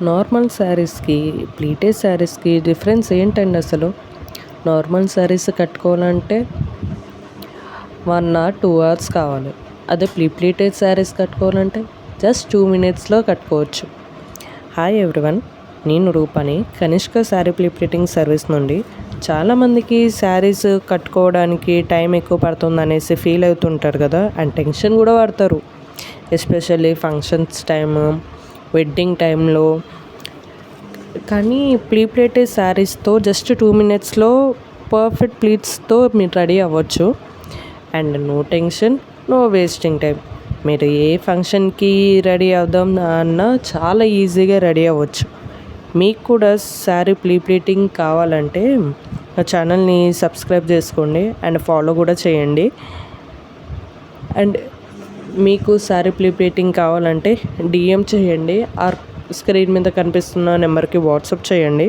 Normal శారీస్కి pleated శారీస్కి difference ఏంటండి అసలు? నార్మల్ శారీస్ కట్టుకోవాలంటే 1 ఆర్ 2 అవర్స్ కావాలి. అదే ప్లీటెడ్ శారీస్ కట్టుకోవాలంటే జస్ట్ 2 మినిట్స్లో కట్టుకోవచ్చు. హాయ్ ఎవ్రీవన్, నేను రూపాని కనిష్క శారీ ప్లీటెటింగ్ సర్వీస్ నుండి. చాలామందికి శారీస్ కట్టుకోవడానికి టైం ఎక్కువ పడుతుంది అనేసి ఫీల్ అవుతుంటారు కదా, అండ్ టెన్షన్ కూడా పడతారు. ఎస్పెషల్లీ ఫంక్షన్స్ టైము, వెడ్డింగ్ టైంలో. కానీ ప్లీటెడ్ శారీస్తో జస్ట్ 2 మినిట్స్లో పర్ఫెక్ట్ ప్లీట్స్తో మీరు రెడీ అవ్వచ్చు. And no tension, no wasting time. మీరు ఏ ఫంక్షన్కి రెడీ అవుదాం అన్నా చాలా ఈజీగా రెడీ అవ్వచ్చు. మీకు కూడా శారీ ప్లీటెటింగ్ కావాలంటే నా ఛానల్ని సబ్స్క్రైబ్ చేసుకోండి అండ్ ఫాలో కూడా చేయండి. అండ్ మీకు శారీ ప్లీటెటింగ్ కావాలంటే DM చేయండి, ఆర్ స్క్రీన్ మీద కనిపిస్తున్న నెంబర్కి వాట్సాప్ చేయండి.